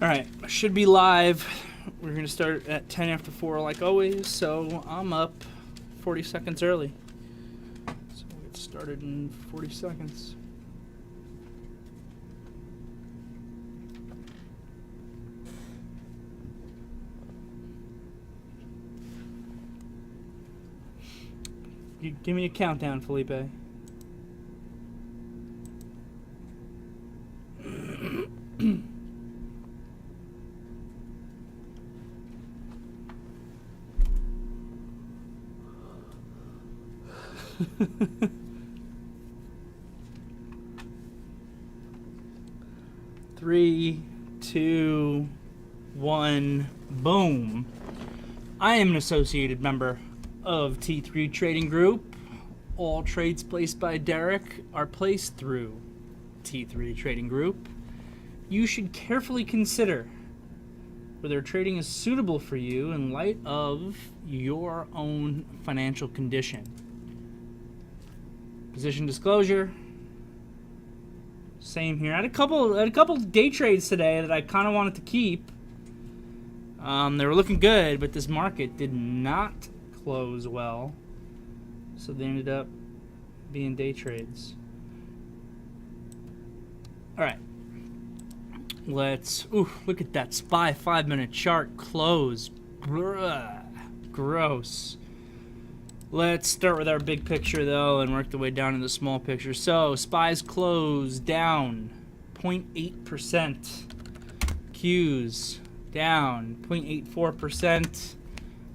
All right, I should be live. We're going to start at 10 after 4 like always, so I'm up 40 seconds early. So we'll get started in 40 seconds. Give me a countdown, Felipe. Three, two, one, boom. I am an associated member of T3 Trading Group. All trades placed by Derrick are placed through T3 Trading Group. You should carefully consider whether trading is suitable for you in light of your own financial condition. Position disclosure. Same here. I had a couple day trades today that I kind of wanted to keep. They were looking good, but this market did not close well, so they ended up being day trades. All right, let's. Ooh, look at that SPY 5-minute chart close. Bruh, gross. Let's start with our big picture, though, and work the way down to the small picture. So, SPY's close down 0.8%. Qs down 0.84%.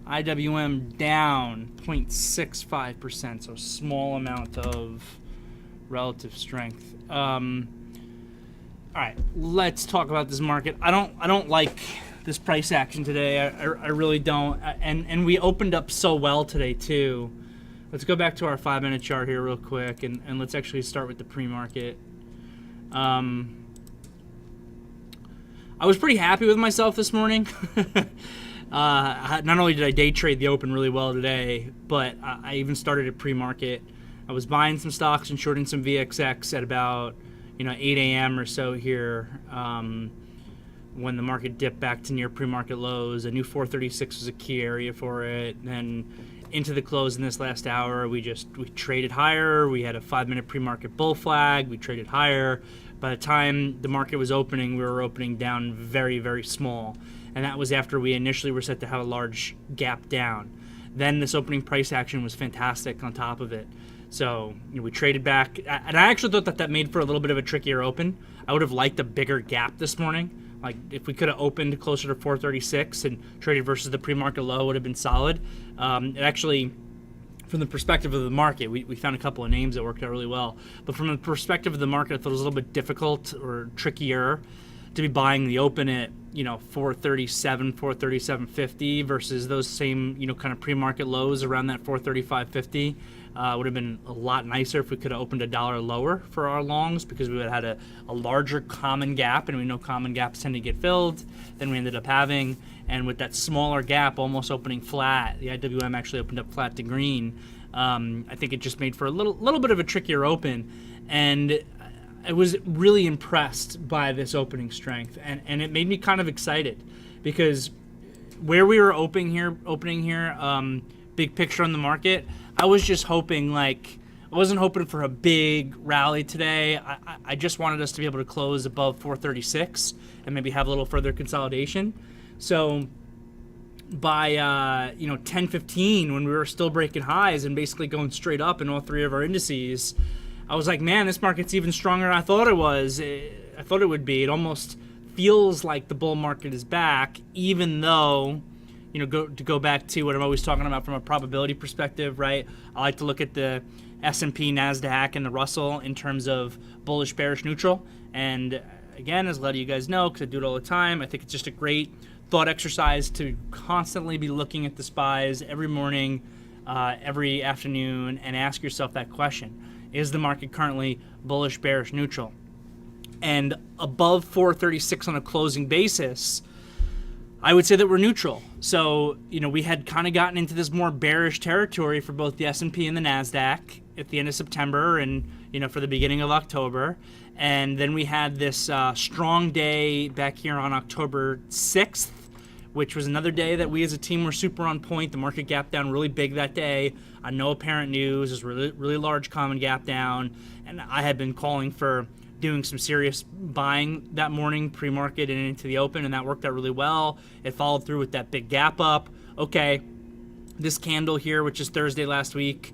IWM down 0.65%. So, small amount of relative strength. All right, let's talk about this market. I don't like this price action today. I really don't. And we opened up so well today too. Let's go back to our 5-minute chart here real quick, and let's actually start with the pre-market. I was pretty happy with myself this morning. Not only did I day trade the open really well today, but I even started at pre-market. I was buying some stocks and shorting some VXX at about 8 a.m. or so here. When the market dipped back to near pre-market lows. I knew 436 was a key area for it. And into the close in this last hour, we traded higher. We had a 5-minute pre-market bull flag. We traded higher. By the time the market was opening, we were opening down very, very small. And that was after we initially were set to have a large gap down. Then this opening price action was fantastic on top of it. So we traded back. And I actually thought that made for a little bit of a trickier open. I would have liked a bigger gap this morning. Like, if we could have opened closer to 436 and traded versus the pre-market low, would have been solid. It actually, from the perspective of the market, we found a couple of names that worked out really well. But from the perspective of the market, I thought it was a little bit difficult or trickier to be buying the open at 437, 437.50 versus those same kind of pre-market lows around that 435.50. Would have been a lot nicer if we could have opened $1 lower for our longs, because we would have had a larger common gap, and we know common gaps tend to get filled than we ended up having. And with that smaller gap almost opening flat, the IWM actually opened up flat to green. I think it just made for a little bit of a trickier open, and I was really impressed by this opening strength, and it made me kind of excited, because where we were opening here, big picture on the market, I was just hoping, I wasn't hoping for a big rally today. I just wanted us to be able to close above 436 and maybe have a little further consolidation. So by 10:15, when we were still breaking highs and basically going straight up in all three of our indices, I was like, man, this market's even stronger than I thought it was. I thought it would be. It almost feels like the bull market is back, even though, to go back to what I'm always talking about from a probability perspective, right? I like to look at the S&P, NASDAQ, and the Russell in terms of bullish, bearish, neutral. And again, as a lot of you guys know, because I do it all the time, I think it's just a great thought exercise to constantly be looking at the SPYs every morning, every afternoon, and ask yourself that question. Is the market currently bullish, bearish, neutral? And above 436 on a closing basis, I would say that we're neutral. So, we had kind of gotten into this more bearish territory for both the S&P and the NASDAQ. at the end of September and, for the beginning of October. And then we had this strong day back here on October 6th, which was another day that we as a team were super on point. The market gap down really big that day on no apparent news. It was really, really large common gap down. And I had been calling for doing some serious buying that morning, pre-market and into the open, and that worked out really well. It followed through with that big gap up. Okay, this candle here, which is Thursday last week,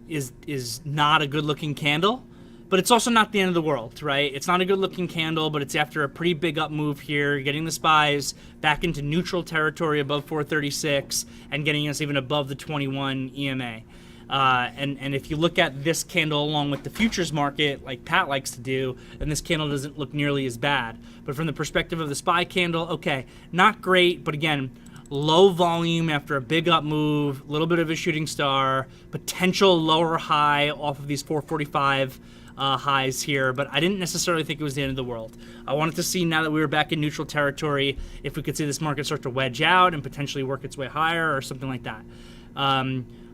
is not a good-looking candle, but it's also not the end of the world, right? It's not a good-looking candle, but it's after a pretty big up move here, getting the SPYs back into neutral territory above 436 and getting us even above the 21 EMA. And if you look at this candle along with the futures market, like Pat likes to do, then this candle doesn't look nearly as bad. But from the perspective of the SPY candle, okay, not great, but again, low volume after a big up move, a little bit of a shooting star, potential lower high off of these 445 highs here, but I didn't necessarily think it was the end of the world. I wanted to see, now that we were back in neutral territory, if we could see this market start to wedge out and potentially work its way higher or something like that.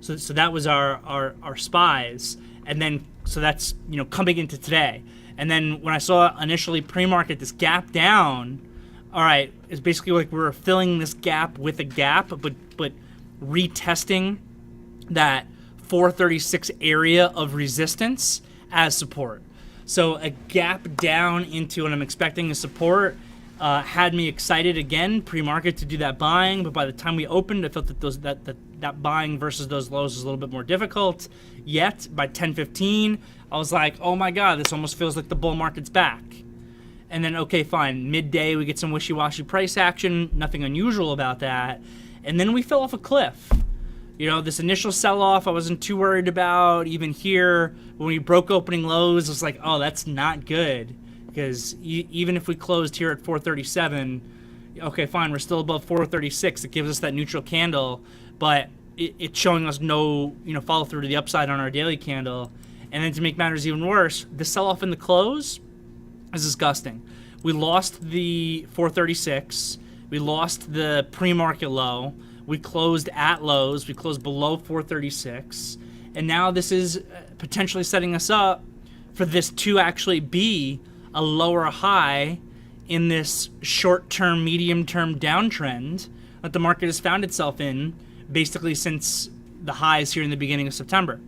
So that was our SPYs, and then so that's coming into today. And then when I saw initially pre-market this gap down, all right, it's basically like we were filling this gap with a gap, but retesting that 436 area of resistance as support. So a gap down into what I'm expecting as support had me excited again pre-market to do that buying, but by the time we opened, I felt that that buying versus those lows was a little bit more difficult. Yet by 10:15, I was like, oh my god, this almost feels like the bull market's back. And then, okay, fine, midday we get some wishy-washy price action, nothing unusual about that, and then we fell off a cliff. This initial sell-off I wasn't too worried about. Even here, when we broke opening lows, I was like, oh, that's not good. Because even if we closed here at 437, okay, fine, we're still above 436. It gives us that neutral candle, but it's showing us no, follow through to the upside on our daily candle. And then to make matters even worse, the sell-off in the close is disgusting. We lost the 436. We lost the pre-market low. We closed at lows. We closed below 436. And now this is potentially setting us up for this to actually be a lower high in this short-term, medium-term downtrend that the market has found itself in basically since the highs here in the beginning of September.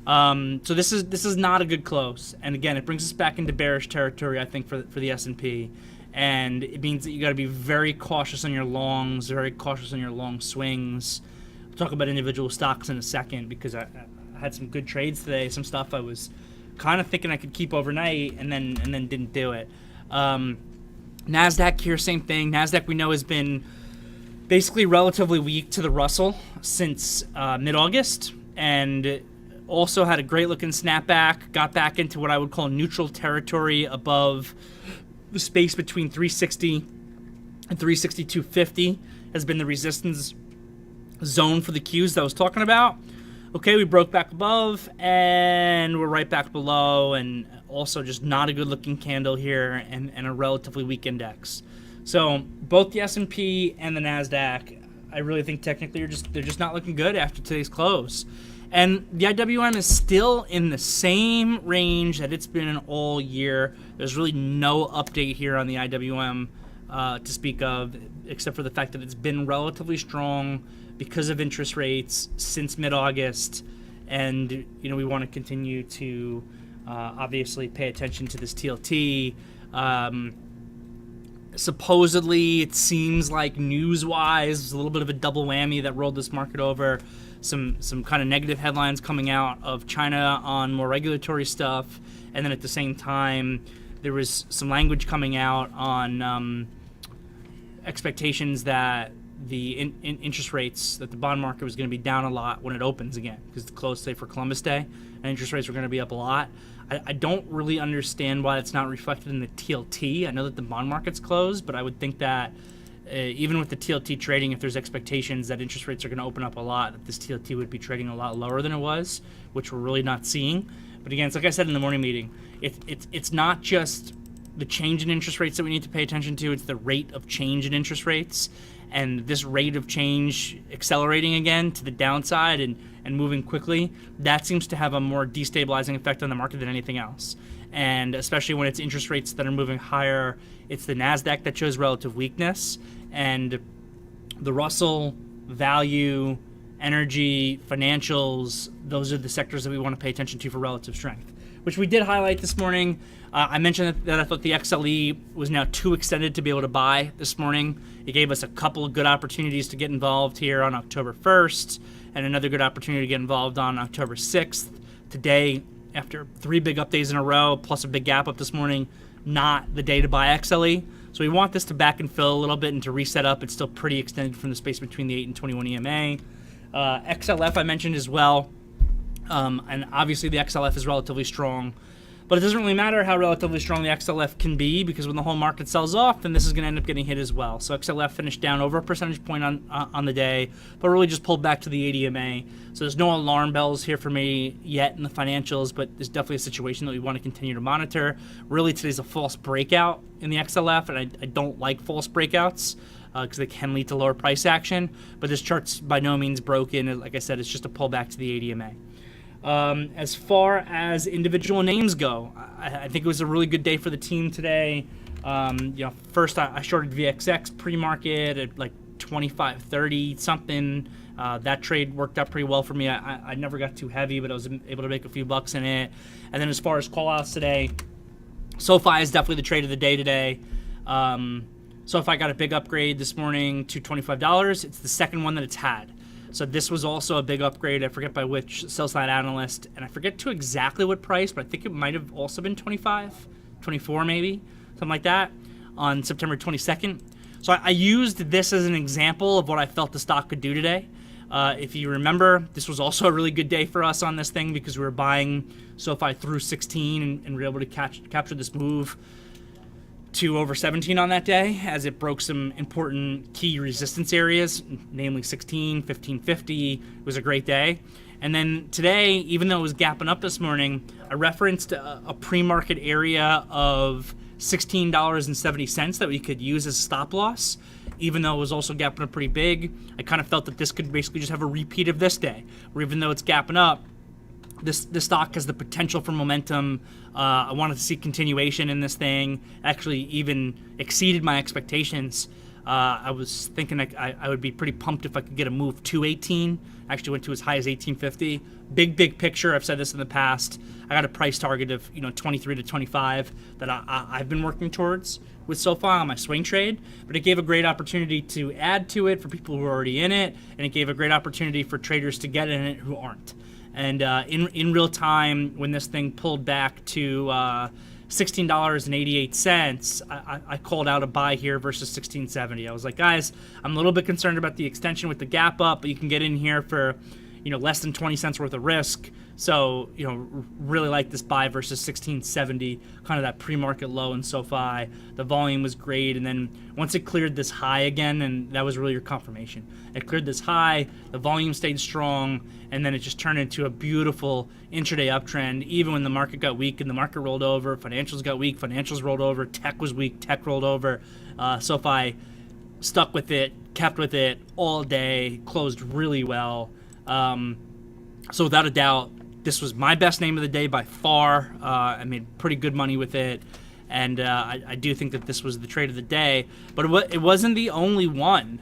So this is not a good close, and again, it brings us back into bearish territory, I think, for the S&P, and it means that you got to be very cautious on your longs, very cautious on your long swings. We'll talk about individual stocks in a second because I had some good trades today, some stuff I was kind of thinking I could keep overnight, and then didn't do it. NASDAQ here, same thing. NASDAQ we know has been basically relatively weak to the Russell since mid-August, and also had a great looking snapback, got back into what I would call neutral territory above the space between 360 and 362.50 has been the resistance zone for the Qs that I was talking about. Okay, we broke back above, and we're right back below, and also just not a good-looking candle here, and a relatively weak index. So both the S&P and the NASDAQ, I really think technically they're just not looking good after today's close. And the IWM is still in the same range that it's been in all year. There's really no update here on the IWM to speak of, except for the fact that it's been relatively strong because of interest rates since mid-August, and we want to continue to obviously pay attention to this TLT. Supposedly, it seems like news-wise, a little bit of a double whammy that rolled this market over. Some kind of negative headlines coming out of China on more regulatory stuff, and then at the same time, there was some language coming out on expectations that the interest rates, that the bond market was going to be down a lot when it opens again, because it's closed today for Columbus Day, and interest rates were going to be up a lot. I don't really understand why it's not reflected in the TLT. I know that the bond market's closed, but I would think that even with the TLT trading, if there's expectations that interest rates are going to open up a lot, that this TLT would be trading a lot lower than it was, which we're really not seeing. But again, it's like I said in the morning meeting, it's not just the change in interest rates that we need to pay attention to, it's the rate of change in interest rates. and this rate of change accelerating again to the downside and moving quickly, that seems to have a more destabilizing effect on the market than anything else. And especially when it's interest rates that are moving higher, it's the NASDAQ that shows relative weakness, and the Russell, value, energy, financials, those are the sectors that we want to pay attention to for relative strength, which we did highlight this morning. I mentioned that I thought the XLE was now too extended to be able to buy this morning. It gave us a couple of good opportunities to get involved here on October 1st, and another good opportunity to get involved on October 6th. Today, after 3 big up days in a row, plus a big gap up this morning, not the day to buy XLE. So we want this to back and fill a little bit and to reset up. It's still pretty extended from the space between the 8 and 21 EMA. XLF I mentioned as well, and obviously the XLF is relatively strong, but it doesn't really matter how relatively strong the XLF can be, because when the whole market sells off, then this is going to end up getting hit as well. So XLF finished down over a percentage point on the day, but really just pulled back to the 8 EMA. So there's no alarm bells here for me yet in the financials, but there's definitely a situation that we want to continue to monitor. Really, today's a false breakout in the XLF, and I don't like false breakouts, because they can lead to lower price action. But this chart's by no means broken. Like I said, it's just a pullback to the 8 EMA. As far as individual names go, I think it was a really good day for the team today. First I shorted VXX pre-market at like 25.30 something. That trade worked out pretty well for me. I never got too heavy, but I was able to make a few bucks in it. And then as far as call-outs today, SOFI is definitely the trade of the day today. SOFI got a big upgrade this morning to $25. It's the second one that it's had. So this was also a big upgrade. I forget by which sell-side analyst, and I forget to exactly what price, but I think it might have also been 25, 24 maybe, something like that, on September 22nd. So I used this as an example of what I felt the stock could do today. If you remember, this was also a really good day for us on this thing, because we were buying SOFI through 16 and we were able to capture this move to over 17 on that day, as it broke some important key resistance areas, namely 16, 1550. It was a great day. And then today, even though it was gapping up this morning, I referenced a pre-market area of $16.70 that we could use as a stop loss. Even though it was also gapping up pretty big, I kind of felt that this could basically just have a repeat of this day, where even though it's gapping up, this stock has the potential for momentum. I wanted to see continuation in this thing. Actually, even exceeded my expectations. I was thinking I would be pretty pumped if I could get a move to 18. Actually went to as high as 1850. Big picture. I've said this in the past. I got a price target of 23 to 25 that I've been working towards with SOFI on my swing trade. But it gave a great opportunity to add to it for people who are already in it, and it gave a great opportunity for traders to get in it who aren't. And in real time, when this thing pulled back to $16.88, I called out a buy here versus $16.70. I was like, guys, I'm a little bit concerned about the extension with the gap up, but you can get in here for less than 20 cents worth of risk. So, really like this buy versus $16.70, kind of that pre-market low in SOFI. The volume was great, and then once it cleared this high again, and that was really your confirmation. It cleared this high, the volume stayed strong, and then it just turned into a beautiful intraday uptrend. Even when the market got weak and the market rolled over, financials got weak, financials rolled over, tech was weak, tech rolled over. SOFI stuck with it, kept with it all day, closed really well. So without a doubt, this was my best name of the day by far. I made pretty good money with it, and I do think that this was the trade of the day. But it wasn't the only one.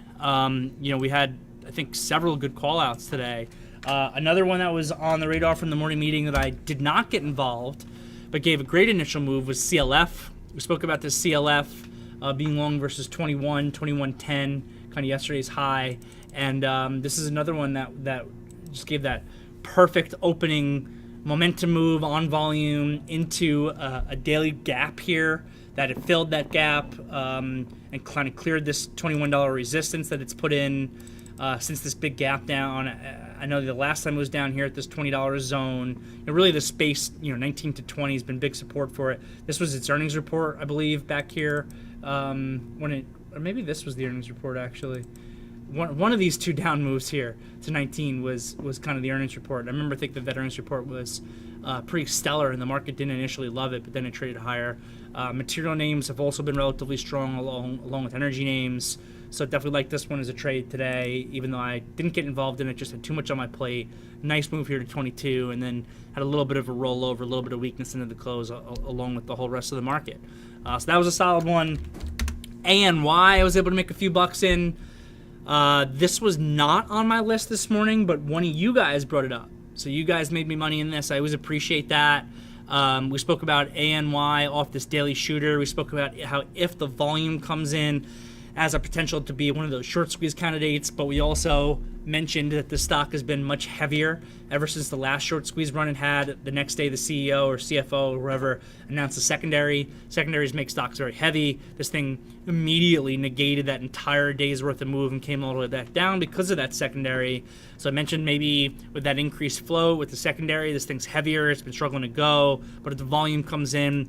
We had, I think, several good call-outs today. Another one that was on the radar from the morning meeting that I did not get involved, but gave a great initial move, was CLF. We spoke about this CLF being long versus 21.10, kind of yesterday's high. And this is another one that just gave that perfect opening momentum move on volume into a daily gap here, that it filled that gap and kind of cleared this $21 resistance that it's put in since this big gap down. I know the last time it was down here at this $20 zone. Really the space, 19 to 20 has been big support for it. This was its earnings report, I believe, back here or maybe this was the earnings report actually. One of these two down moves here to 19 was kind of the earnings report. I remember thinking that earnings report was pretty stellar, and the market didn't initially love it, but then it traded higher. Material names have also been relatively strong along with energy names. So definitely like this one as a trade today, even though I didn't get involved in it, just had too much on my plate. Nice move here to 22, and then had a little bit of a rollover, a little bit of weakness into the close, along with the whole rest of the market. So that was a solid one. ANY, I was able to make a few bucks in. This was not on my list this morning, but one of you guys brought it up. So you guys made me money in this. I always appreciate that. We spoke about ANY off this daily shooter. We spoke about how if the volume comes in as a potential to be one of those short squeeze candidates, but we also mentioned that the stock has been much heavier ever since the last short squeeze run it had. The next day, the CEO or CFO or whoever announced a secondary. Secondaries make stocks very heavy. This thing immediately negated that entire day's worth of move and came all the way back down because of that secondary. So I mentioned maybe with that increased flow with the secondary, this thing's heavier. It's been struggling to go, but if the volume comes in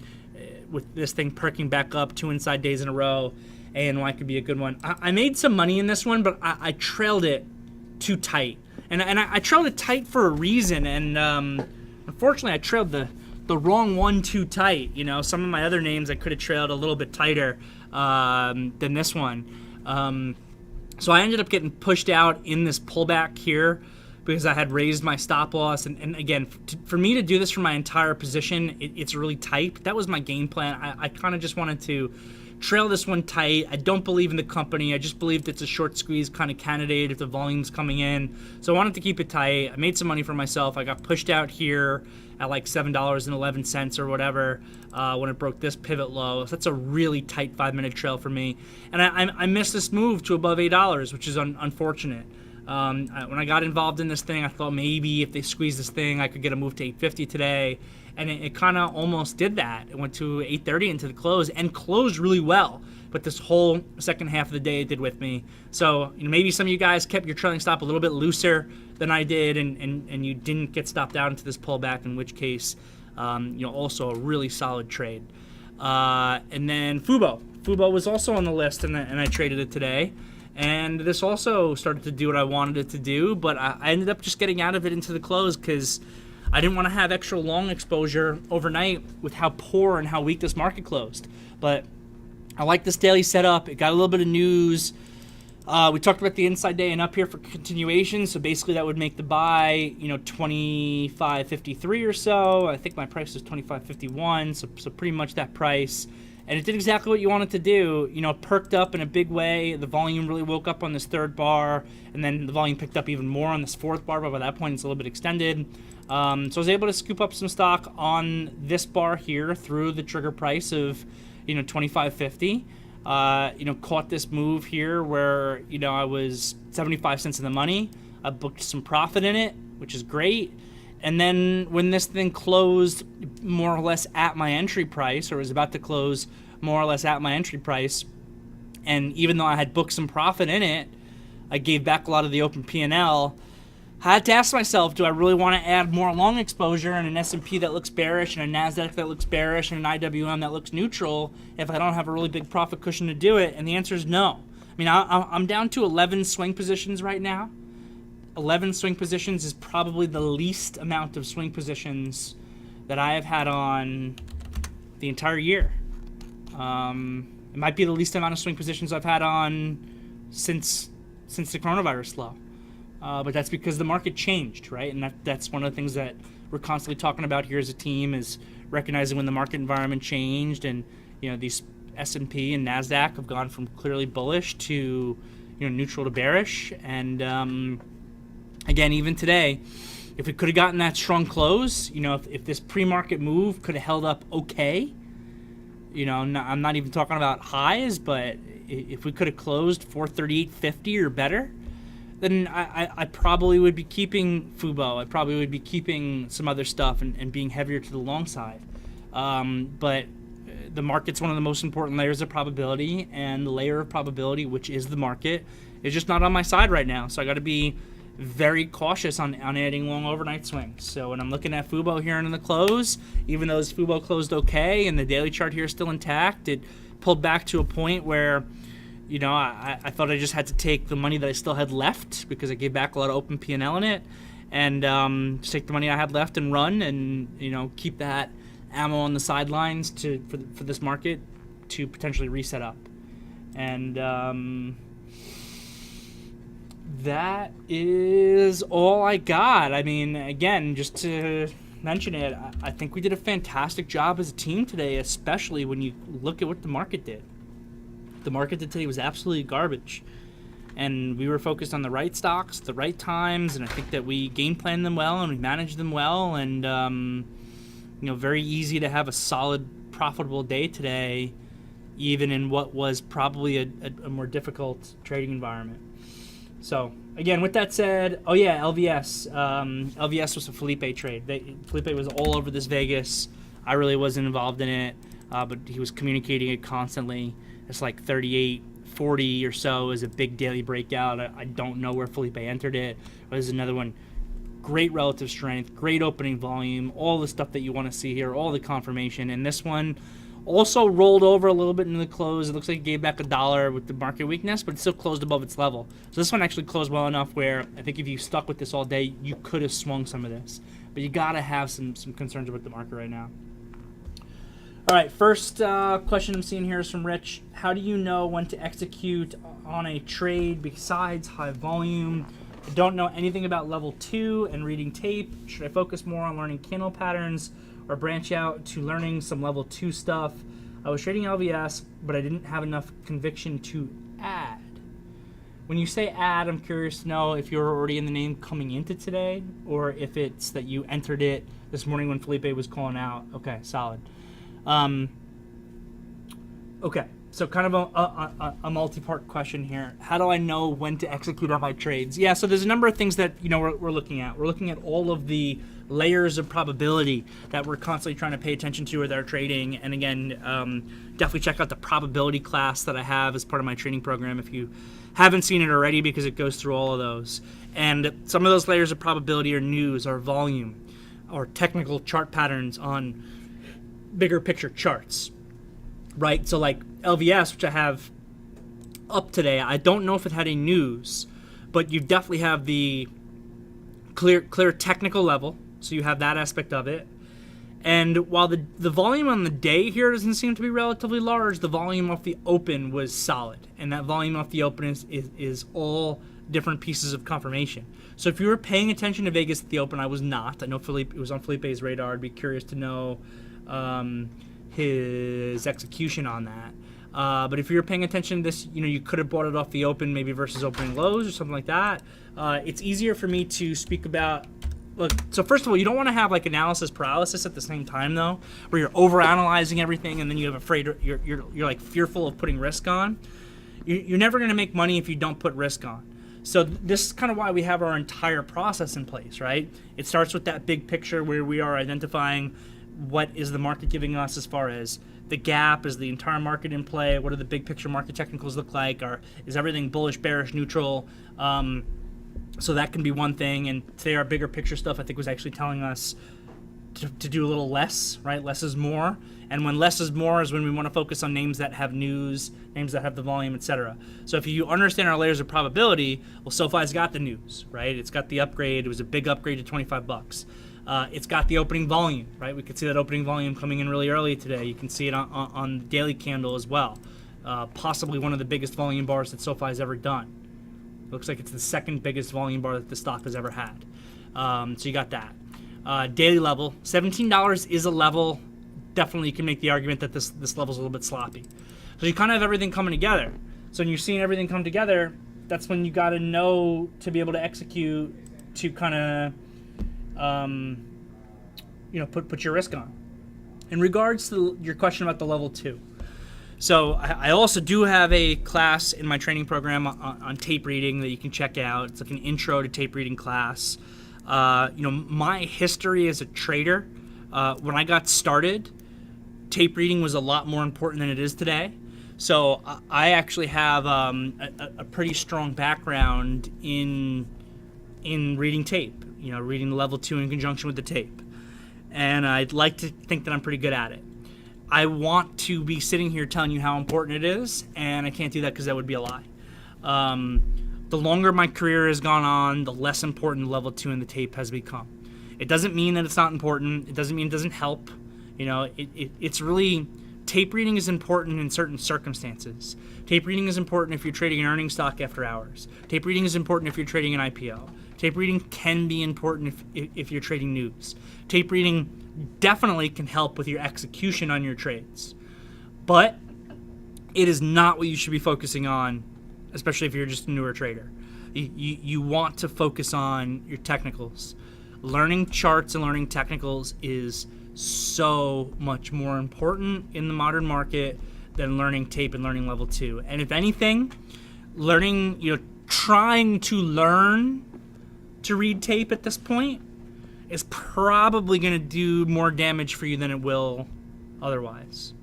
with this thing perking back up 2 inside days in a row, ANY could be a good one. I made some money in this one, but I trailed it too tight. And I trailed it tight for a reason, and unfortunately I trailed the wrong one too tight. You know, some of my other names I could have trailed a little bit tighter than this one. So I ended up getting pushed out in this pullback here because I had raised my stop loss. And again, for me to do this for my entire position, it's really tight. That was my game plan. I kind of just wanted to trail this one tight. I don't believe in the company. I just believed it's a short squeeze kind of candidate if the volume's coming in. So I wanted to keep it tight. I made some money for myself. I got pushed out here at like $7.11 or whatever when it broke this pivot low. So that's a really tight 5-minute trail for me. And I missed this move to above $8, which is unfortunate. When I got involved in this thing, I thought maybe if they squeeze this thing, I could get a move to 850 today. And it kind of almost did that. It went to 830 into the close and closed really well. But this whole second half of the day it did with me. So maybe some of you guys kept your trailing stop a little bit looser than I did, and you didn't get stopped out into this pullback, in which case, also a really solid trade. And then FUBO. FUBO was also on the list, and I traded it today. And this also started to do what I wanted it to do, but I ended up just getting out of it into the close because I didn't want to have extra long exposure overnight with how poor and how weak this market closed. But I like this daily setup. It got a little bit of news. We talked about the inside day and up here for continuation. So basically that would make the buy, 25.53 or so. I think my price is 25.51, so pretty much that price. And it did exactly what you wanted to do. Perked up in a big way. The volume really woke up on this third bar, and then the volume picked up even more on this fourth bar, but by that point it's a little bit extended. So I was able to scoop up some stock on this bar here through the trigger price of, 25.50. Caught this move here where, I was 75 cents in the money. I booked some profit in it, which is great. And then when this thing closed more or less at my entry price, or was about to close more or less at my entry price, and even though I had booked some profit in it, I gave back a lot of the open P&L. I had to ask myself, do I really want to add more long exposure in an S&P that looks bearish and a NASDAQ that looks bearish and an IWM that looks neutral if I don't have a really big profit cushion to do it? And the answer is no. I mean, I'm down to 11 swing positions right now. 11 swing positions is probably the least amount of swing positions that I have had on the entire year. It might be the least amount of swing positions I've had on since the coronavirus low. But that's because the market changed, right? And that's one of the things that we're constantly talking about here as a team is recognizing when the market environment changed, and these S&P and NASDAQ have gone from clearly bullish to neutral to bearish. And again, even today, if we could have gotten that strong close, if this pre-market move could have held up okay, I'm not even talking about highs, but if we could have closed 438.50 or better, then I probably would be keeping FUBO. I probably would be keeping some other stuff and being heavier to the long side. But the market's one of the most important layers of probability, and the layer of probability, which is the market, is just not on my side right now. So I got to be very cautious on adding long overnight swings. So when I'm looking at FUBO here in the close, even though this FUBO closed okay and the daily chart here is still intact, it pulled back to a point where I thought I just had to take the money that I still had left because I gave back a lot of open P&L in it, and just take the money I had left and run, and keep that ammo on the sidelines for this market to potentially reset up. And That is all I got. I mean, again, just to mention it, I think we did a fantastic job as a team today, especially when you look at what the market did. The market today was absolutely garbage. And we were focused on the right stocks, the right times, and I think that we game planned them well and we managed them well. And, very easy to have a solid, profitable day today, even in what was probably a more difficult trading environment. So, again, with that said, LVS. LVS was a Felipe trade. Felipe was all over this Vegas. I really wasn't involved in it, but he was communicating it constantly. It's like 38.40 or so is a big daily breakout. I don't know where Felipe entered it. There's another one. Great relative strength, great opening volume, all the stuff that you want to see here, all the confirmation. And this one also rolled over a little bit into the close. It looks like it gave back $1 with the market weakness, but it still closed above its level. So this one actually closed well enough where I think if you stuck with this all day, you could have swung some of this. But you got to have some concerns about the market right now. All right, first question I'm seeing here is from Rich. How do you know when to execute on a trade besides high volume? I don't know anything about level 2 and reading tape. Should I focus more on learning candle patterns or branch out to learning some level 2 stuff? I was trading LVS, but I didn't have enough conviction to add. When you say add, I'm curious to know if you're already in the name coming into today or if it's that you entered it this morning when Felipe was calling out. Okay, solid. Okay, so kind of a multi-part question here. How do I know when to execute on my trades? Yeah, so there's a number of things that we're looking at. We're looking at all of the layers of probability that we're constantly trying to pay attention to with our trading. And again, definitely check out the probability class that I have as part of my training program if you haven't seen it already, because it goes through all of those. And some of those layers of probability are news, or volume, or technical chart patterns on bigger picture charts, right? So like LVS, which I have up today, I don't know if it had any news, but you definitely have the clear technical level, so you have that aspect of it. And while the volume on the day here doesn't seem to be relatively large, the volume off the open was solid, and that volume off the open is all different pieces of confirmation. So if you were paying attention to Vegas at the open, I was not. I know it was on Felipe's radar. I'd be curious to know his execution on that. But if you're paying attention to this, you could have bought it off the open, maybe versus opening lows or something like that. It's easier for me to speak about. Look, so first of all, you don't want to have like analysis paralysis at the same time, though, where you're overanalyzing everything and then you're like fearful of putting risk on. You're never going to make money if you don't put risk on. So this is kind of why we have our entire process in place, right? It starts with that big picture where we are identifying what is the market giving us as far as the gap, is the entire market in play, what do the big picture market technicals look like, is everything bullish, bearish, neutral? So that can be one thing. And today our bigger picture stuff I think was actually telling us to do a little less, right? Less is more. And when less is more is when we want to focus on names that have news, names that have the volume, etc. So if you understand our layers of probability, well, SOFI's got the news, right? It's got the upgrade. It was a big upgrade to $25. It's got the opening volume, right? We could see that opening volume coming in really early today. You can see it on the daily candle as well. Possibly one of the biggest volume bars that SOFI's ever done. Looks like it's the second biggest volume bar that the stock has ever had. So you got that. Daily level, $17 is a level. Definitely you can make the argument that this level's a little bit sloppy. So you kind of have everything coming together. So when you're seeing everything come together, that's when you got to know to be able to execute to kind of put your risk on. In regards to your question about the level 2, so I also do have a class in my training program on tape reading that you can check out. It's like an intro to tape reading class. My history as a trader, when I got started, tape reading was a lot more important than it is today. So I actually have a pretty strong background in reading tape, reading the level 2 in conjunction with the tape. And I'd like to think that I'm pretty good at it. I want to be sitting here telling you how important it is, and I can't do that because that would be a lie. The longer my career has gone on, the less important level 2 in the tape has become. It doesn't mean that it's not important. It doesn't mean it doesn't help. It's really tape reading is important in certain circumstances. Tape reading is important if you're trading an earning stock after hours. Tape reading is important if you're trading an IPO. Tape reading can be important if you're trading news. Tape reading definitely can help with your execution on your trades. But it is not what you should be focusing on, especially if you're just a newer trader. You want to focus on your technicals. Learning charts and learning technicals is so much more important in the modern market than learning tape and learning level 2. And if anything, trying to learn to read tape at this point is probably going to do more damage for you than it will otherwise.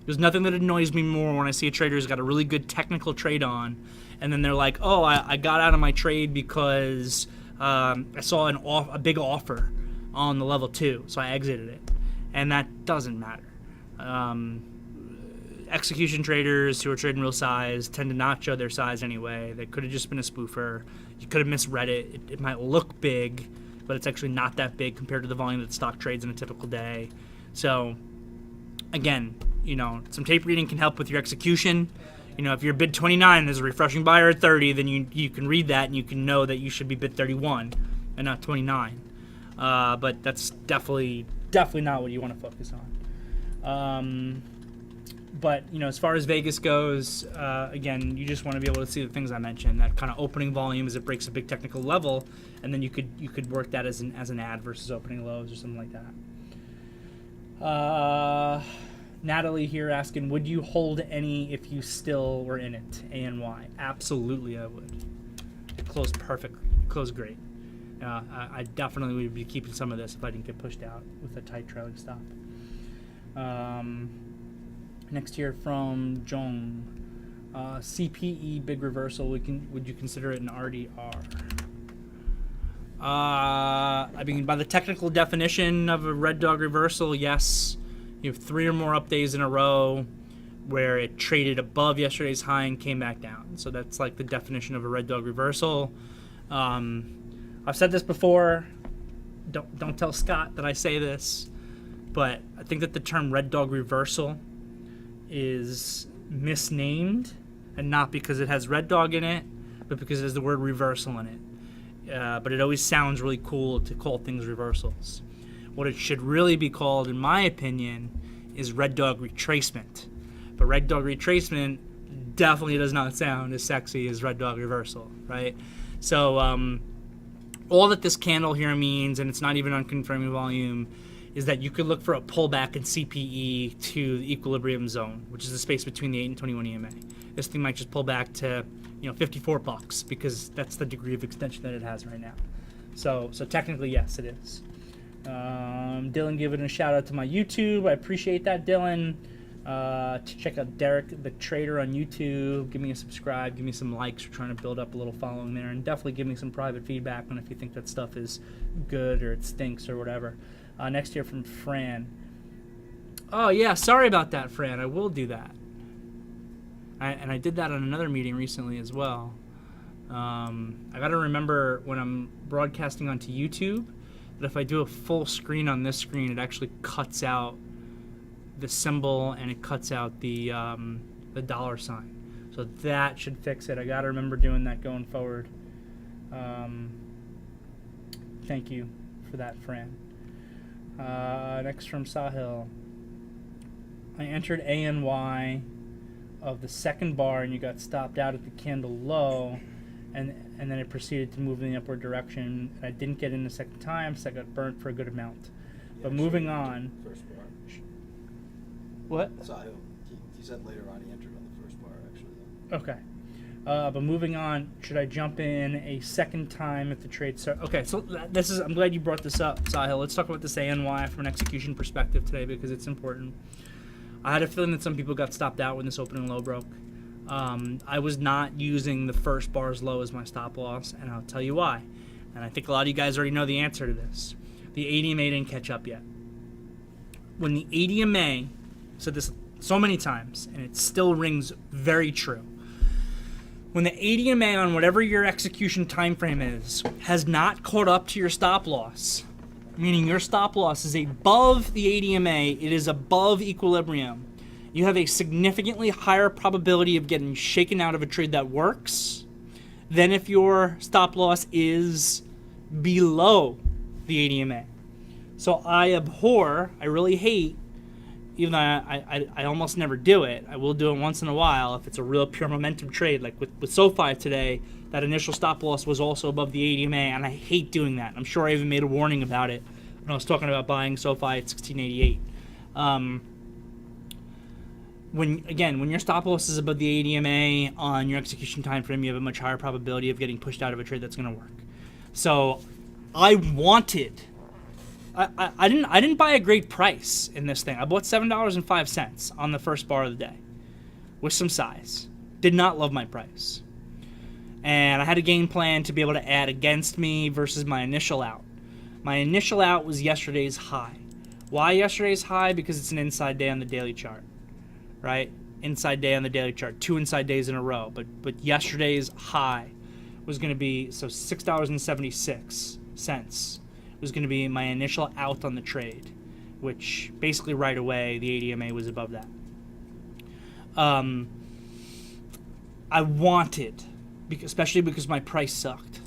There's nothing that annoys me more when I see a trader who's got a really good technical trade on, and then they're like, oh, I got out of my trade because I saw a big offer on the level 2, so I exited it. And that doesn't matter. Execution traders who are trading real size tend to not show their size anyway. They could have just been a spoofer. You could have misread it. It might look big, but it's actually not that big compared to the volume that the stock trades in a typical day. So, again, some tape reading can help with your execution. If you're bid 29, there's a refreshing buyer at 30, then you can read that and you can know that you should be bid 31 and not 29. But that's definitely not what you want to focus on. But as far as Vegas goes, again, you just want to be able to see the things I mentioned. That kind of opening volume as it breaks a big technical level, and then you could work that as an ad versus opening lows or something like that. Natalie here asking, would you hold any if you still were in it? ANY. Absolutely, I would. It closed perfectly. It closed great. I definitely would be keeping some of this if I didn't get pushed out with a tight trailing stop. Next here from Jong. CPE big reversal. Would you consider it an RDR? By the technical definition of a red dog reversal, yes. You have 3 or more up days in a row where it traded above yesterday's high and came back down. So that's like the definition of a red dog reversal. I've said this before. Don't tell Scott that I say this, but I think that the term red dog reversal is misnamed, and not because it has red dog in it, but because it has the word reversal in it. But it always sounds really cool to call things reversals. What it should really be called, in my opinion, is red dog retracement. But red dog retracement definitely does not sound as sexy as red dog reversal, right? So all that this candle here means, and it's not even on confirming volume, is that you could look for a pullback in CPE to the equilibrium zone, which is the space between the 8 and 21 EMA. This thing might just pull back to $54 because that's the degree of extension that it has right now. So technically, yes, it is. Dylan giving a shout out to my YouTube. I appreciate that, Dylan. Check out Derrick the Trader on YouTube. Give me a subscribe. Give me some likes. We're trying to build up a little following there. And definitely give me some private feedback on if you think that stuff is good or it stinks or whatever. Next here from Fran. Oh, yeah. Sorry about that, Fran. I will do that. I did that on another meeting recently as well. I got to remember when I'm broadcasting onto YouTube that if I do a full screen on this screen, it actually cuts out the symbol and it cuts out the dollar sign. So that should fix it. I got to remember doing that going forward. Thank you for that, Fran. Next from Sahil. I entered ANY of the second bar and you got stopped out at the candle low, and then it proceeded to move in the upward direction. I didn't get in the second time, so I got burnt for a good amount. Yeah, but moving on. First bar. What? Sahil. He said later on he entered on the first bar, actually. Though. Okay. But moving on, should I jump in a second time if the trade starts? Okay, so this is. I'm glad you brought this up, Sahil. Let's talk about this ANY from an execution perspective today because it's important. I had a feeling that some people got stopped out when this opening low broke. I was not using the first bar's low as my stop loss, and I'll tell you why. And I think a lot of you guys already know the answer to this. The ADMA didn't catch up yet. When the ADMA, said this so many times, and it still rings very true. When the ADMA on whatever your execution time frame is has not caught up to your stop loss, meaning your stop loss is above the ADMA, it is above equilibrium, you have a significantly higher probability of getting shaken out of a trade that works than if your stop loss is below the ADMA. So I abhor, I really hate, even though I almost never do it. I will do it once in a while if it's a real pure momentum trade. Like with SOFI today, that initial stop loss was also above the ADMA, and I hate doing that. I'm sure I even made a warning about it when I was talking about buying SOFI at 1688. When your stop loss is above the ADMA on your execution time frame, you have a much higher probability of getting pushed out of a trade that's going to work. So I didn't buy a great price in this thing. I bought $7.05 on the first bar of the day with some size. Did not love my price. And I had a game plan to be able to add against me versus my initial out. My initial out was yesterday's high. Why yesterday's high? Because it's an inside day on the daily chart, right? Inside day on the daily chart. 2 inside days in a row. But yesterday's high was going to be, so $6.76 was going to be my initial out on the trade, which basically right away the ADMA was above that. I wanted, especially because my price sucked,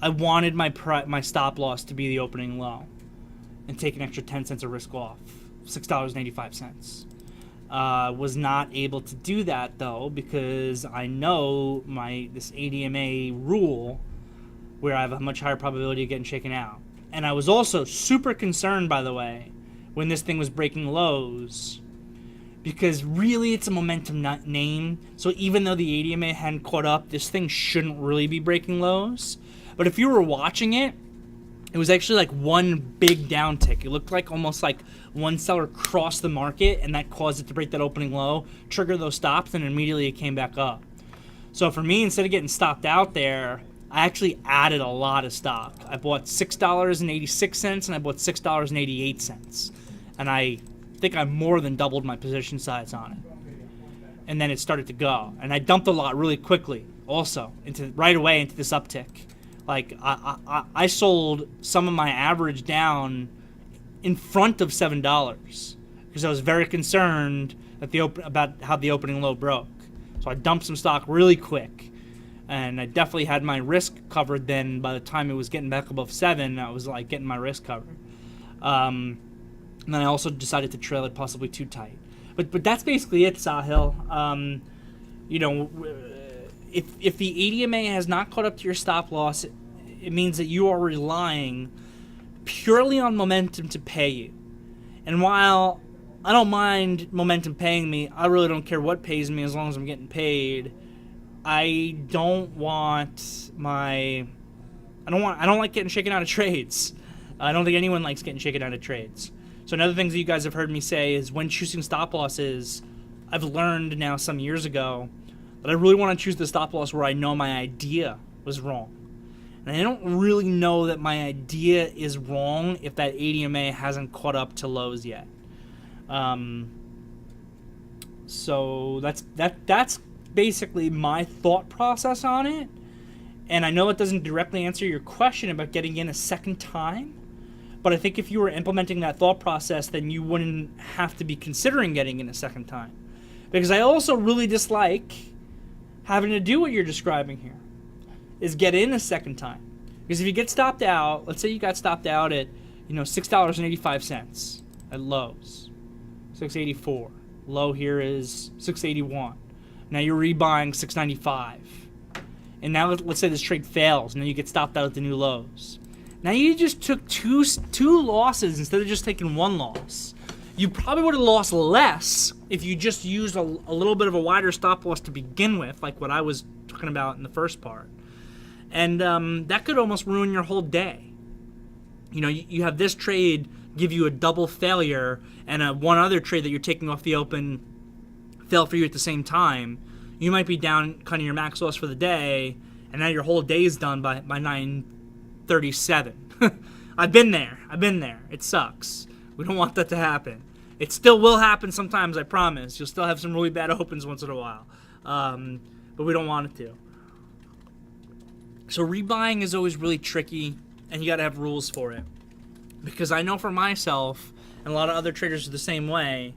I wanted my stop loss to be the opening low and take an extra 10 cents of risk off, $6.85. Was not able to do that though because I know this ADMA rule where I have a much higher probability of getting shaken out. And I was also super concerned, by the way, when this thing was breaking lows, because really it's a momentum name. So even though the ADMA hadn't caught up, this thing shouldn't really be breaking lows. But if you were watching it, it was actually like one big downtick. It looked like almost like one seller crossed the market, and that caused it to break that opening low, trigger those stops, and immediately it came back up. So for me, instead of getting stopped out there, I actually added a lot of stock. I bought $6.86 and I bought $6.88. And I think I more than doubled my position size on it. And then it started to go. And I dumped a lot really quickly also, right away into this uptick. Like I sold some of my average down in front of $7 because I was very concerned about how the opening low broke. So I dumped some stock really quick. And I definitely had my risk covered then. By the time it was getting back above 7, I was like getting my risk covered. And then I also decided to trail it possibly too tight. But that's basically it, Sahil. If the ADMA has not caught up to your stop loss, it means that you are relying purely on momentum to pay you. And while I don't mind momentum paying me, I really don't care what pays me as long as I'm getting paid. I don't like getting shaken out of trades. I don't think anyone likes getting shaken out of trades. So another thing that you guys have heard me say is when choosing stop losses, I've learned now some years ago that I really want to choose the stop loss where I know my idea was wrong. And I don't really know that my idea is wrong if that ADMA hasn't caught up to lows yet. So that's basically my thought process on it. And I know it doesn't directly answer your question about getting in a second time, but I think if you were implementing that thought process, then you wouldn't have to be considering getting in a second time. Because I also really dislike having to do what you're describing here, is get in a second time. Because if you get stopped out, let's say you got stopped out at $6.85 at lows, $6.84. Low here is $6.81. Now you're rebuying $6.95. And now let's say this trade fails, and then you get stopped out at the new lows. Now you just took two losses instead of just taking one loss. You probably would have lost less if you just used a little bit of a wider stop loss to begin with, like what I was talking about in the first part. And that could almost ruin your whole day. You have this trade give you a double failure, and one other trade that you're taking off the open fail for you at the same time. You might be down cutting your max loss for the day, and now your whole day is done by 9:37. I've been there. It sucks. We don't want that to happen. It still will happen sometimes, I promise. You'll still have some really bad opens once in a while. But we don't want it to. So rebuying is always really tricky, and you got to have rules for it. Because I know for myself, and a lot of other traders are the same way,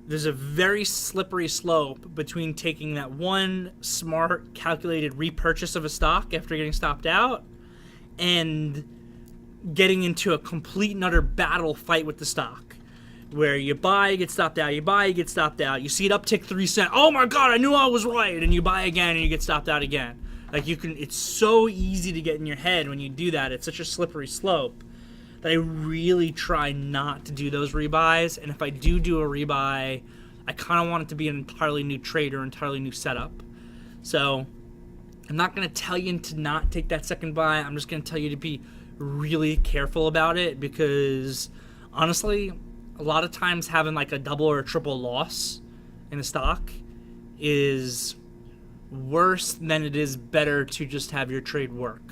there's a very slippery slope between taking that one smart, calculated repurchase of a stock after getting stopped out and getting into a complete and utter battle fight with the stock, where you buy, you get stopped out, you buy, you get stopped out, you see it uptick 3 cents, oh my god, I knew I was right, and you buy again and you get stopped out again. Like, it's so easy to get in your head when you do that. It's such a slippery slope that I really try not to do those rebuys. And if I do a rebuy, I kind of want it to be an entirely new trade or entirely new setup. So I'm not going to tell you to not take that second buy. I'm just going to tell you to be really careful about it, because honestly, a lot of times having like a double or a triple loss in a stock is worse than it is better to just have your trade work.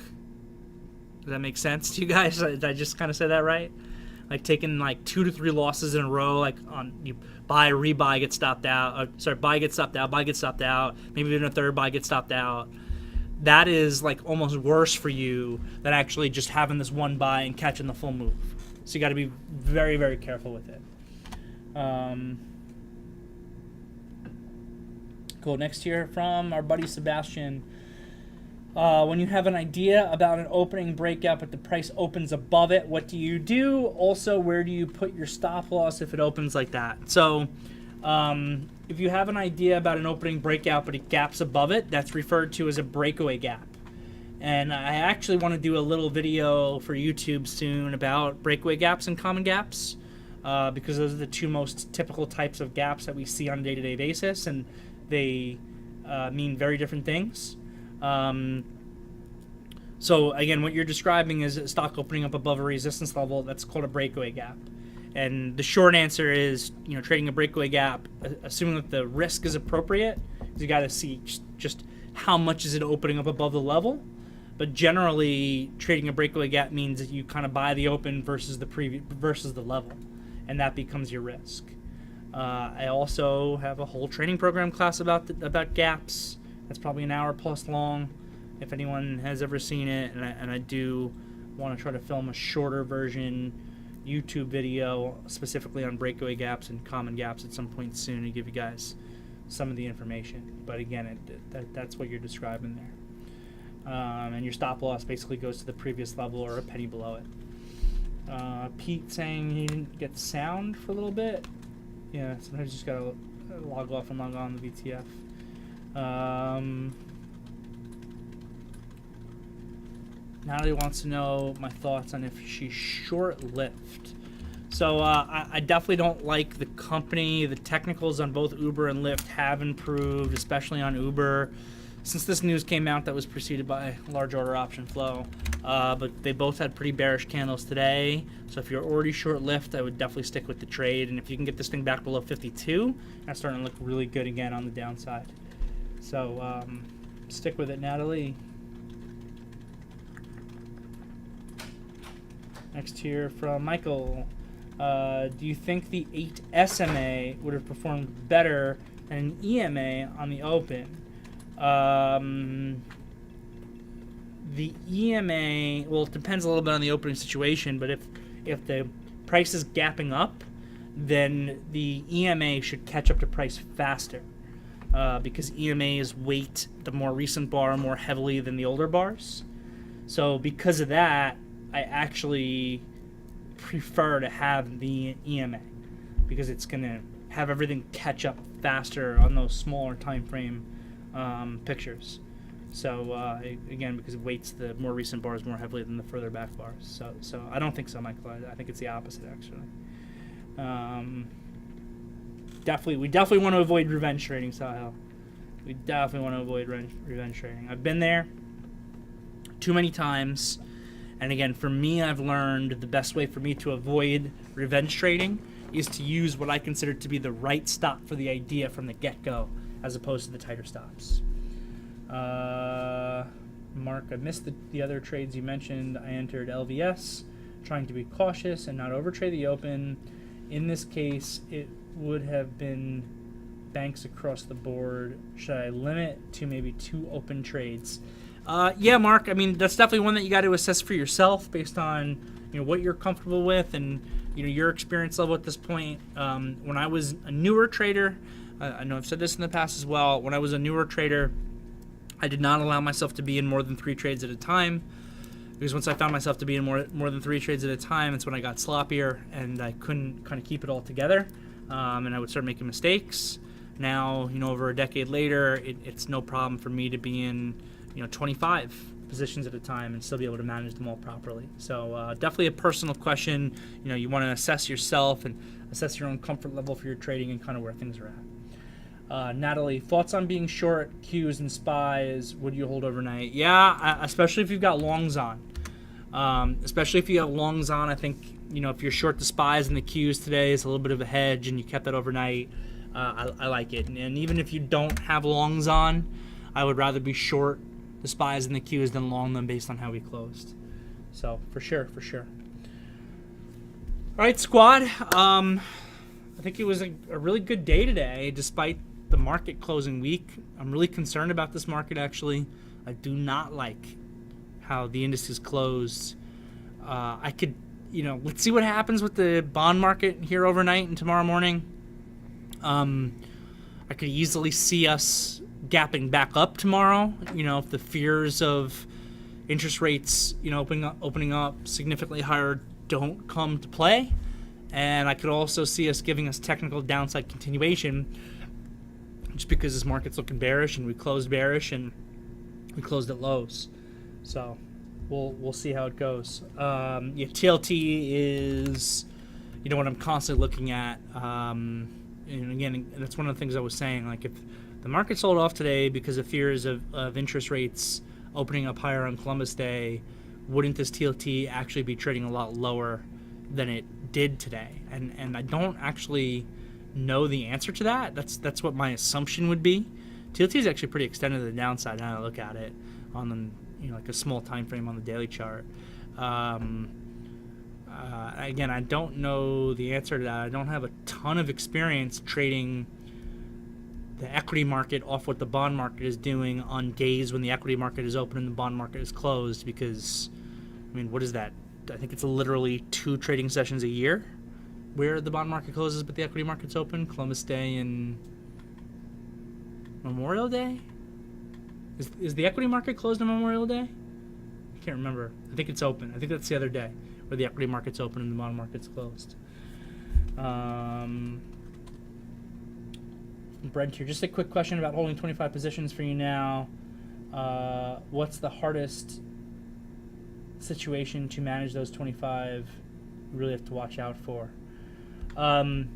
Does that make sense to you guys? Did I just kind of say that right? Like taking like 2 to 3 losses in a row, like on you buy, rebuy, get stopped out. Buy, get stopped out, buy, get stopped out. Maybe even a third buy, get stopped out. That is like almost worse for you than actually just having this one buy and catching the full move. So you got to be very, very careful with it. Cool. Next here from our buddy Sebastian. When you have an idea about an opening breakout but the price opens above it, what do you do? Also, where do you put your stop loss if it opens like that? So if you have an idea about an opening breakout but it gaps above it, that's referred to as a breakaway gap. And I actually want to do a little video for YouTube soon about breakaway gaps and common gaps, because those are the 2 most typical types of gaps that we see on a day-to-day basis, and they mean very different things. So again, what you're describing is a stock opening up above a resistance level. That's called a breakaway gap. And the short answer is, trading a breakaway gap, assuming that the risk is appropriate, you got to see just how much is it opening up above the level. But generally, trading a breakaway gap means that you kind of buy the open versus the level, and that becomes your risk. I also have a whole training program class about gaps. That's probably an hour plus long, if anyone has ever seen it. And I do want to try to film a shorter version YouTube video specifically on breakaway gaps and common gaps at some point soon to give you guys some of the information. But again, that's what you're describing there. And your stop loss basically goes to the previous level or a penny below it. Pete saying he didn't get sound for a little bit. Yeah, sometimes you just gotta log off and log on the VTF. Natalie wants to know my thoughts on if she's short-lived. So I definitely don't like the company. The technicals on both Uber and Lyft have improved, especially on Uber, since this news came out that was preceded by large order option flow. But they both had pretty bearish candles today. So if you're already short-lived, I would definitely stick with the trade. And if you can get this thing back below 52, that's starting to look really good again on the downside. So stick with it, Natalie. Next here from Michael. Do you think the 8 SMA would have performed better than an EMA on the open? The EMA, well, it depends a little bit on the opening situation, but if the price is gapping up, then the EMA should catch up to price faster, because EMAs weight the more recent bar more heavily than the older bars. So because of that, I actually prefer to have the EMA, because it's going to have everything catch up faster on those smaller time frame pictures. So again, because it weights the more recent bars more heavily than the further back bars. So I don't think so, Michael. I think it's the opposite, actually. We definitely want to avoid revenge trading, Sahel. We definitely want to avoid revenge trading. I've been there too many times. And again, for me, I've learned the best way for me to avoid revenge trading is to use what I consider to be the right stop for the idea from the get-go, as opposed to the tighter stops. Mark, I missed the other trades you mentioned. I entered LVS, trying to be cautious and not overtrade the open. In this case, it would have been banks across the board. Should I limit to maybe 2 open trades? Yeah, Mark. I mean, that's definitely one that you got to assess for yourself based on what you're comfortable with and your experience level at this point. When I was a newer trader, I know I've said this in the past as well. When I was a newer trader, I did not allow myself to be in more than 3 trades at a time, because once I found myself to be in more than 3 trades at a time, it's when I got sloppier and I couldn't kind of keep it all together, and I would start making mistakes. Now, over a decade later, it's no problem for me to be in 25 positions at a time and still be able to manage them all properly. So definitely a personal question. You want to assess yourself and assess your own comfort level for your trading and kind of where things are at. Natalie, thoughts on being short Qs and SPYs? Would you hold overnight? Yeah, especially if you've got longs on. Especially if you have longs on, I think if you're short the SPYs and the Qs today, it's a little bit of a hedge, and you kept that overnight. I like it. And even if you don't have longs on, I would rather be short the SPYs and the Qs than long them based on how we closed. So for sure. All right, squad. I think it was a really good day today, despite the market closing weak. I'm really concerned about this market, actually. I do not like how the indices closed. I could, let's see what happens with the bond market here overnight and tomorrow morning. I could easily see us gapping back up tomorrow, if the fears of interest rates, opening up significantly higher don't come to play. And I could also see us giving us technical downside continuation, just because this market's looking bearish and we closed bearish and we closed at lows. So we'll see how it goes. TLT is, what I'm constantly looking at. And again, that's one of the things I was saying. Like, if the market sold off today because of fears of interest rates opening up higher on Columbus Day, wouldn't this TLT actually be trading a lot lower than it did today? And I don't actually know the answer to that. That's what my assumption would be. TLT is actually pretty extended to the downside now I look at it on the, like a small time frame on the daily chart. Again, I don't know the answer to that. I don't have a ton of experience trading the equity market off what the bond market is doing on days when the equity market is open and the bond market is closed, because, what is that? I think it's literally 2 trading sessions a year where the bond market closes but the equity market's open. Columbus Day and Memorial Day? Is the equity market closed on Memorial Day? I can't remember. I think it's open. I think that's the other day where the equity market's open and the bond market's closed. Brent here, just a quick question about holding 25 positions for you now. What's the hardest situation to manage those 25 you really have to watch out for? The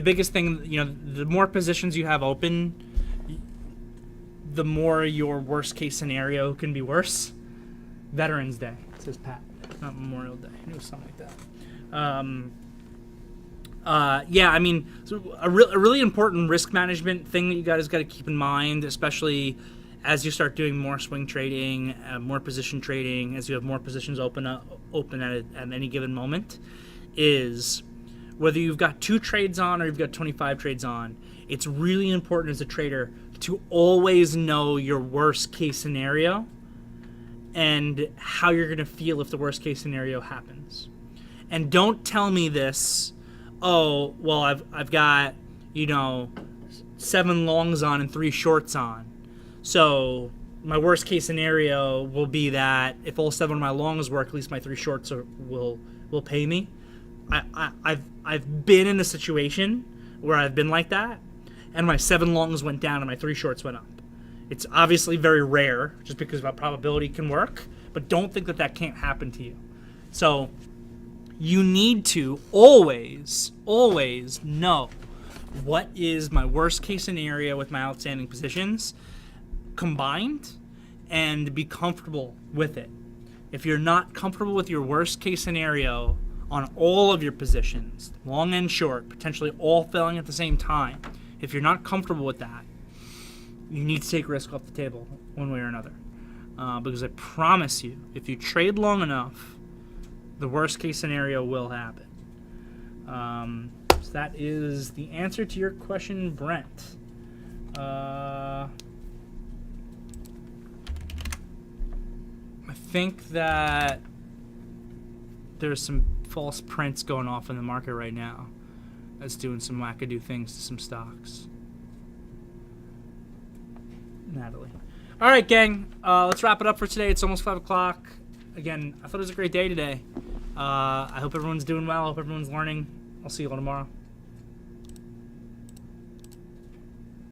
biggest thing, the more positions you have open, the more your worst case scenario can be worse. Veterans Day, says Pat, not Memorial Day. It was something like that. So a really important risk management thing that you guys got to keep in mind, especially as you start doing more swing trading, more position trading, as you have more positions open at any given moment, is whether you've got 2 trades on or you've got 25 trades on, it's really important as a trader to always know your worst case scenario and how you're going to feel if the worst case scenario happens. And don't tell me this, oh, well, I've got, 7 longs on and 3 shorts on. So my worst case scenario will be that if all 7 of my longs work, at least my 3 shorts will pay me. I've been in a situation where I've been like that, and my 7 longs went down and my 3 shorts went up. It's obviously very rare, just because that probability can work, but don't think that can't happen to you. So you need to always know what is my worst case scenario with my outstanding positions combined and be comfortable with it. If you're not comfortable with your worst case scenario on all of your positions, long and short, potentially all failing at the same time, if you're not comfortable with that, you need to take risk off the table one way or another. Because I promise you, if you trade long enough, the worst case scenario will happen. So that is the answer to your question, Brent. I think that there's some false prints going off in the market right now that's doing some wackadoo things to some stocks. Natalie. All right, gang. Let's wrap it up for today. It's almost 5 o'clock. Again, I thought it was a great day today. I hope everyone's doing well. I hope everyone's learning. I'll see you all tomorrow.